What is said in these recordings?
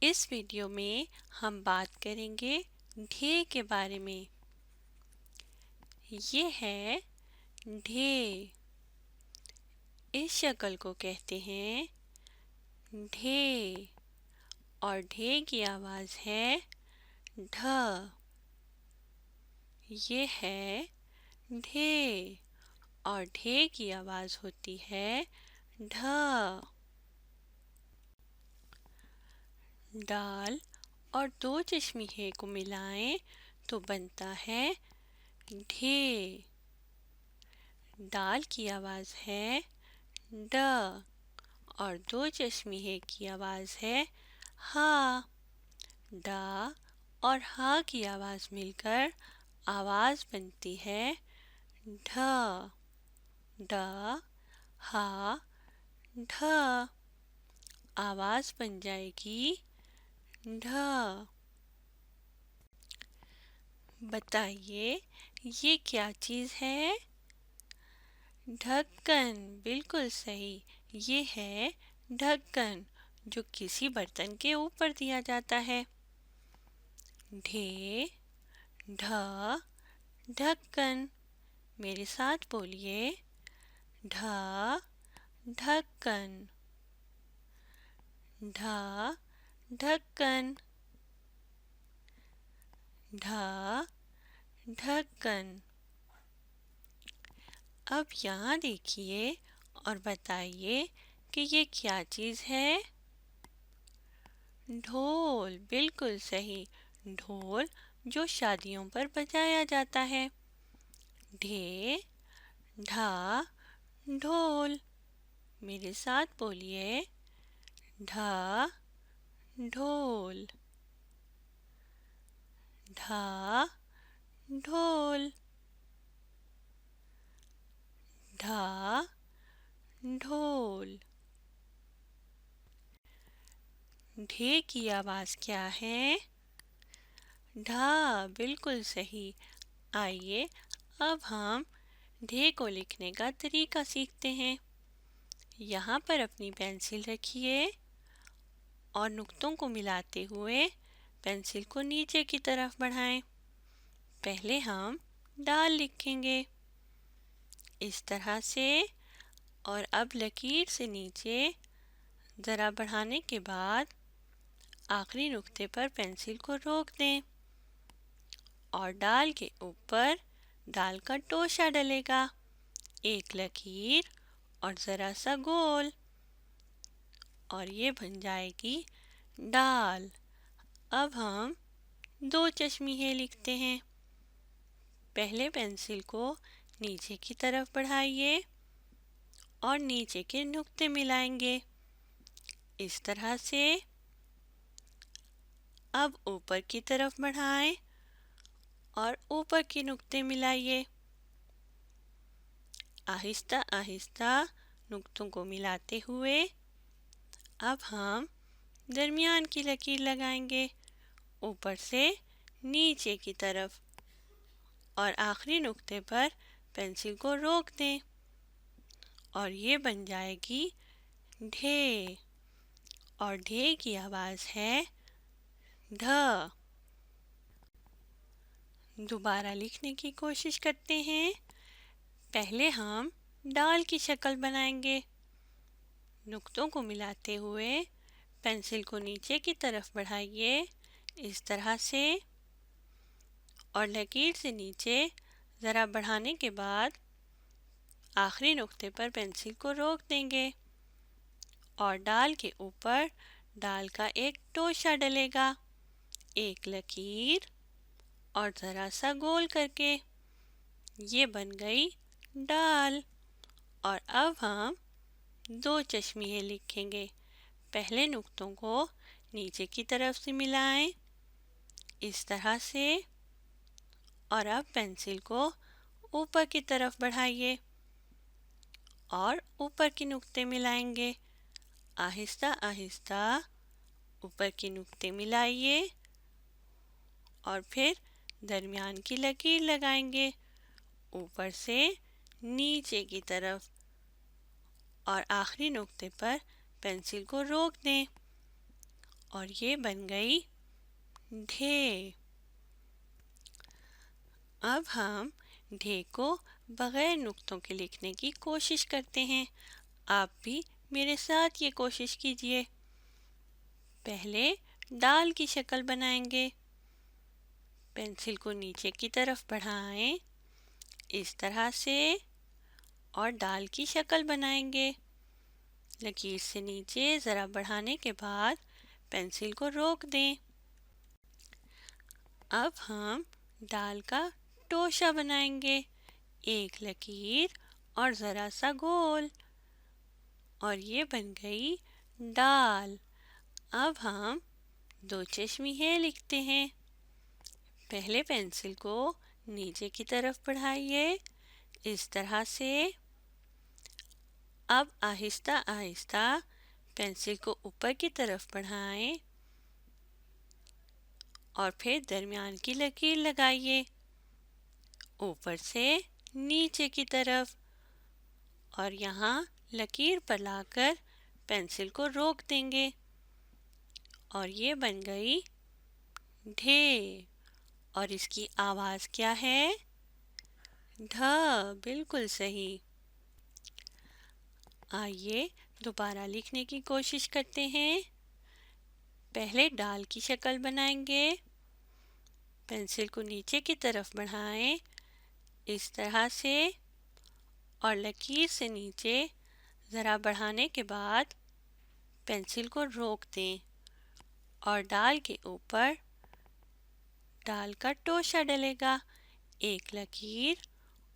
اس video میں ہم بات کریں گے ڈھے کے بارے میں۔ یہ ہے ڈھے۔ اس شکل کو کہتے ہیں ڈھے، اور ڈھے کی آواز ہے ڈھ۔ یہ ہے ڈھے، اور ڈھے کی آواز ہوتی ہے ڈھ۔ ڈال اور دو چشمی ہے کو ملائیں تو بنتا ہے ڈھے۔ ڈال کی آواز ہے ڈ، اور دو چشمی ہے کی آواز ہے ہا۔ ڈا اور ہا کی آواز مل کر آواز بنتی ہے ڈھ۔ ڈ ہا ڈھ، آواز بن جائے گی ڈھ۔ بتائیے یہ کیا چیز ہے؟ ڈھکن، بالکل صحیح، یہ ہے ڈھکن جو کسی برتن کے اوپر دیا جاتا ہے۔ ڈھے ڈھ ڈھکن، میرے ساتھ بولیے ڈھ ڈھکن، ڈھ ڈھکن، ڈھ ڈھکن۔ اب یہاں دیکھیے اور بتائیے کہ یہ کیا چیز ہے؟ ڈھول، بالکل صحیح، ڈھول جو شادیوں پر بجایا جاتا ہے۔ ڈھے ڈھا ڈھول، میرے ساتھ بولیے ڈھا ڈھول، ڈھا ڈھول، ڈھا ڈھول۔ ڈھے کی آواز کیا ہے؟ ڈھا، بالکل صحیح۔ آئیے اب ہم ڈھے کو لکھنے کا طریقہ سیکھتے ہیں۔ یہاں پر اپنی پینسل رکھیے اور نقطوں کو ملاتے ہوئے پینسل کو نیچے کی طرف بڑھائیں۔ پہلے ہم ڈال لکھیں گے اس طرح سے، اور اب لکیر سے نیچے ذرا بڑھانے کے بعد آخری نقطے پر پینسل کو روک دیں، اور ڈال کے اوپر ڈال کا ٹوشا ڈلے گا، ایک لکیر اور ذرا سا گول، اور یہ بن جائے گی ڈال۔ اب ہم دو چشمیے لکھتے ہیں۔ پہلے پینسل کو نیچے کی طرف بڑھائیے اور نیچے کے نقطے ملائیں گے اس طرح سے۔ اب اوپر کی طرف بڑھائیں اور اوپر کے نقطے ملائیے۔ آہستہ آہستہ نقطوں کو ملاتے ہوئے اب ہم درمیان کی لکیر لگائیں گے اوپر سے نیچے کی طرف، اور آخری نقطے پر پینسل کو روک دیں، اور یہ بن جائے گی ڈھے، اور ڈھے کی آواز ہے ڈھ۔ دوبارہ لکھنے کی کوشش کرتے ہیں۔ پہلے ہم ڈال کی شکل بنائیں گے، نقطوں کو ملاتے ہوئے پینسل کو نیچے کی طرف بڑھائیے اس طرح سے، اور لکیر سے نیچے ذرا بڑھانے کے بعد آخری نقطے پر پینسل کو روک دیں گے، اور ڈال کے اوپر ڈال کا ایک ٹوشا ڈلے گا، ایک لکیر اور ذرا سا گول کر کے، یہ بن گئی ڈال۔ اور اب ہم دو چشمیے لکھیں گے۔ پہلے نقطوں کو نیچے کی طرف سے ملائیں اس طرح سے، اور اب پینسل کو اوپر کی طرف بڑھائیے اور اوپر کے نقطے ملائیں گے۔ آہستہ آہستہ اوپر کے نقطے ملائیے اور پھر درمیان کی لکیر لگائیں گے اوپر سے نیچے کی طرف، اور آخری نقطے پر پینسل کو روک دیں، اور یہ بن گئی ڈھے۔ اب ہم ڈھے کو بغیر نقطوں کے لکھنے کی کوشش کرتے ہیں۔ آپ بھی میرے ساتھ یہ کوشش کیجیے۔ پہلے ڈال کی شکل بنائیں گے۔ پینسل کو نیچے کی طرف بڑھائیں اس طرح سے اور ڈال کی شکل بنائیں گے۔ لکیر سے نیچے ذرا بڑھانے کے بعد پینسل کو روک دیں۔ اب ہم ڈال کا ٹوشا بنائیں گے، ایک لکیر اور ذرا سا گول، اور یہ بن گئی ڈال۔ اب ہم دو چشمی ہے لکھتے ہیں۔ پہلے پینسل کو نیچے کی طرف بڑھائیے اس طرح سے۔ اب آہستہ آہستہ پینسل کو اوپر کی طرف بڑھائیں اور پھر درمیان کی لکیر لگائیے اوپر سے نیچے کی طرف، اور یہاں لکیر پر لا کر پینسل کو روک دیں گے اور یہ بن گئی ڈھے۔ اور اس کی آواز کیا ہے؟ ڈھا، بالکل صحیح۔ آئیے دوبارہ لکھنے کی کوشش کرتے ہیں۔ پہلے ڈال کی شکل بنائیں گے، پینسل کو نیچے کی طرف بڑھائیں اس طرح سے اور لکیر سے نیچے ذرا بڑھانے کے بعد پینسل کو روک دیں اور ڈال کے اوپر ڈال کا ٹوشا ڈلے گا، ایک لکیر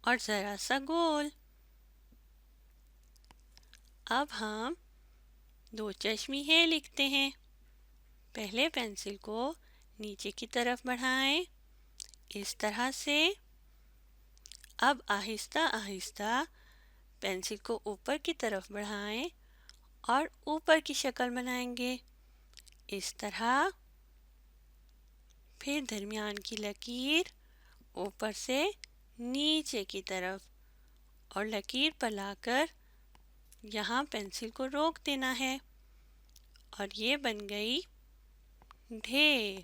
اور ذرا سا گول۔ اب ہم دو چشمی ہے لکھتے ہیں۔ پہلے پینسل کو نیچے کی طرف بڑھائیں اس طرح سے۔ اب آہستہ آہستہ پینسل کو اوپر کی طرف بڑھائیں اور اوپر کی شکل بنائیں گے اس طرح۔ پھر درمیان کی لکیر اوپر سے نیچے کی طرف اور لکیر پر لا کر یہاں پینسل کو روک دینا ہے اور یہ بن گئی ڈھے۔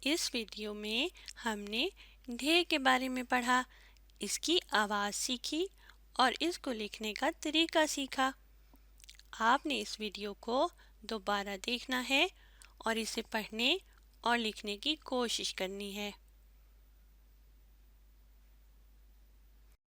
اس ویڈیو میں ہم نے ڈھے کے بارے میں پڑھا، اس کی آواز سیکھی اور اس کو لکھنے کا طریقہ سیکھا۔ آپ نے اس ویڈیو کو دوبارہ دیکھنا ہے اور اسے پڑھنے اور لکھنے کی کوشش کرنی ہے۔